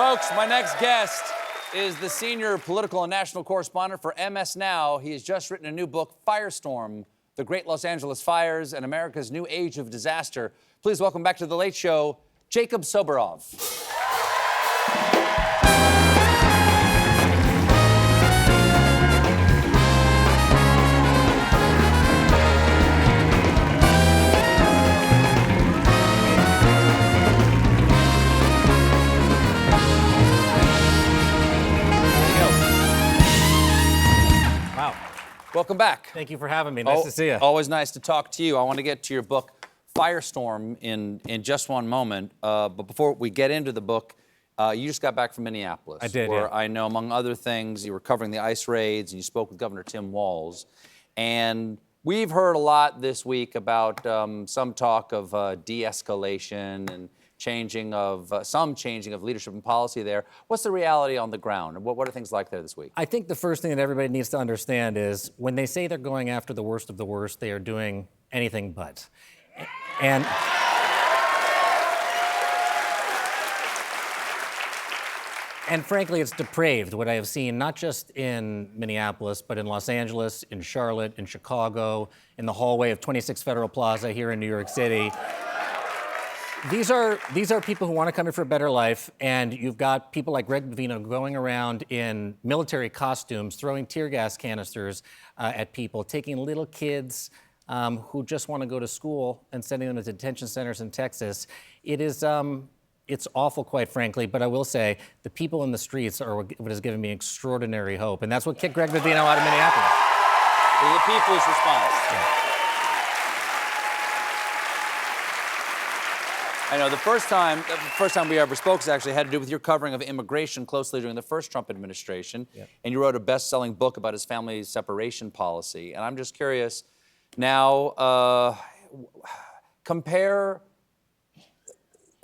Folks, my next guest is the senior political and national correspondent for MS Now. He has just written a new book, Firestorm, The Great Los Angeles Fires and America's New Age of Disaster. Please welcome back to The Late Show, Jacob Soboroff. Welcome back. Thank you for having me. Nice to see you. Always nice to talk to you. I want to get to your book, Firestorm, in just one moment. But before we get into the book, you just got back from Minneapolis. I did, where yeah. I know, among other things, you were covering the ICE raids and you spoke with Governor Tim Walz. And we've heard a lot this week about some talk of de-escalation and some changing of leadership and policy there. What's the reality on the ground? What are things like there this week? I think the first thing that everybody needs to understand is when they say they're going after the worst of the worst, they are doing anything but. And frankly, it's depraved what I have seen, not just in Minneapolis, but in Los Angeles, in Charlotte, in Chicago, in the hallway of 26 Federal Plaza here in New York City. These are people who want to come here for a better life, and you've got people like Greg Bovino going around in military costumes, throwing tear gas canisters at people, taking little kids who just want to go to school and sending them to detention centers in Texas. It's awful, quite frankly, but I will say the people in the streets are what has given me extraordinary hope, and that's what kicked Greg Bovino out of Minneapolis. The people's response. Yeah. I know the first time we ever spoke actually had to do with your covering of immigration closely during the first Trump administration. Yep. And you wrote a best-selling book about his family separation policy. And I'm just curious, now, compare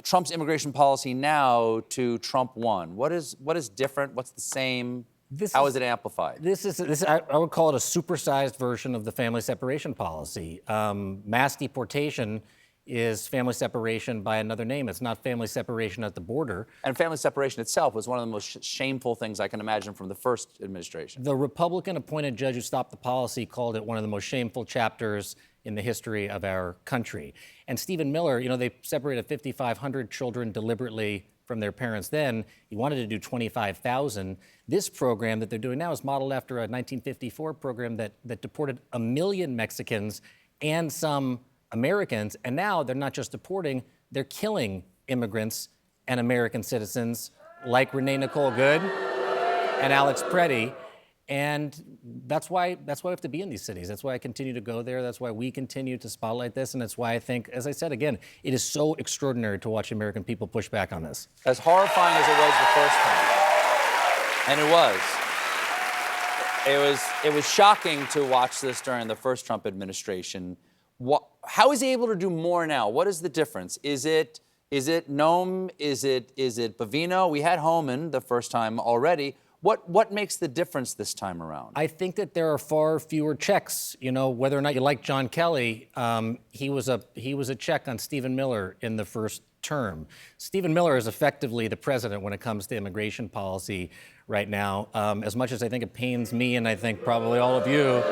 Trump's immigration policy now to Trump 1. What is different? What's the same? How is it amplified? I would call it a supersized version of the family separation policy. Mass deportation is family separation by another name. It's not family separation at the border. And family separation itself was one of the most shameful things I can imagine from the first administration. The Republican-appointed judge who stopped the policy called it one of the most shameful chapters in the history of our country. And Stephen Miller, they separated 5,500 children deliberately from their parents then. He wanted to do 25,000. This program that they're doing now is modeled after a 1954 program that deported 1 million Mexicans and some Americans, and now they're not just deporting, they're killing immigrants and American citizens like Renee Nicole Good and Alex Preddy. And that's why we have to be in these cities. That's why I continue to go there. That's why we continue to spotlight this. And that's why I think, as I said again, it is so extraordinary to watch American people push back on this. As horrifying as it was the first time, and it was shocking to watch this during the first Trump administration. How is he able to do more now? What is the difference? Is it Noam? Is it Bovino? We had Homan the first time already. What makes the difference this time around? I think that there are far fewer checks. Whether or not you like John Kelly, he was a check on Stephen Miller in the first term. Stephen Miller is effectively the president when it comes to immigration policy right now. As much as I think it pains me, and I think probably all of you,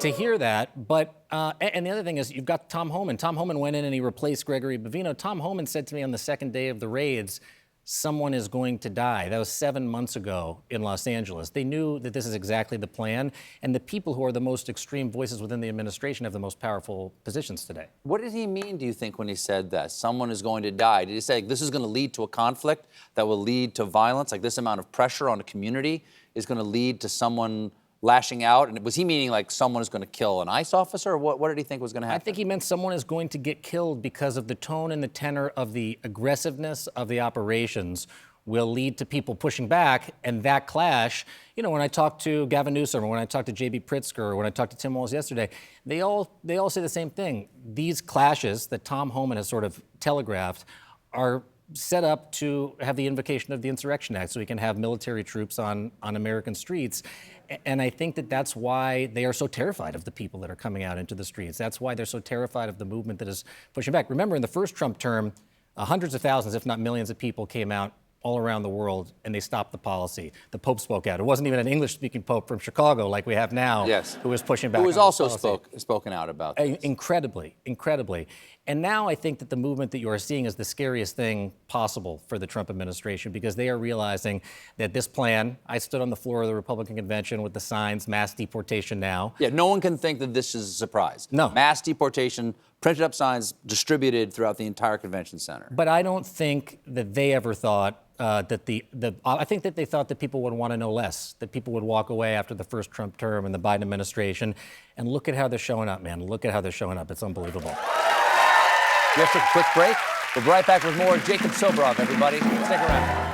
to hear that, but and the other thing is you've got Tom Homan. Tom Homan went in and he replaced Gregory Bovino. Tom Homan said to me on the second day of the raids, someone is going to die. That was 7 months ago in Los Angeles. They knew that this is exactly the plan, and the people who are the most extreme voices within the administration have the most powerful positions today. What did he mean, do you think, when he said that? Someone is going to die. Did he say this is going to lead to a conflict that will lead to violence, like this amount of pressure on a community is going to lead to someone lashing out? And was he meaning like someone is going to kill an ICE officer? Or what did he think was going to happen? I think he meant someone is going to get killed because of the tone and the tenor of the aggressiveness of the operations will lead to people pushing back, and that clash, when I talked to Gavin Newsom, or when I talked to J.B. Pritzker, or when I talked to Tim Walz yesterday, they all say the same thing. These clashes that Tom Homan has sort of telegraphed are set up to have the invocation of the Insurrection Act, so we can have military troops on American streets. And I think that's why they are so terrified of the people that are coming out into the streets. That's why they're so terrified of the movement that is pushing back. Remember, in the first Trump term, hundreds of thousands, if not millions of people came out all around the world, and they stopped the policy. The Pope spoke out. It wasn't even an English-speaking Pope from Chicago like we have now, yes, who was pushing back. Who was on also this policy. spoken out about this. Incredibly. And now I think that the movement that you are seeing is the scariest thing possible for the Trump administration, because they are realizing that this plan, I stood on the floor of the Republican convention with the signs, mass deportation now. Yeah, no one can think that this is a surprise. No. Mass deportation, printed up signs distributed throughout the entire convention center. But I don't think that they ever thought I think that they thought that people would want to know less, that people would walk away after the first Trump term and the Biden administration. And look at how they're showing up, man. Look at how they're showing up. It's unbelievable. We have to take a quick break. We'll be right back with more Jacob Soboroff, everybody. Stick around.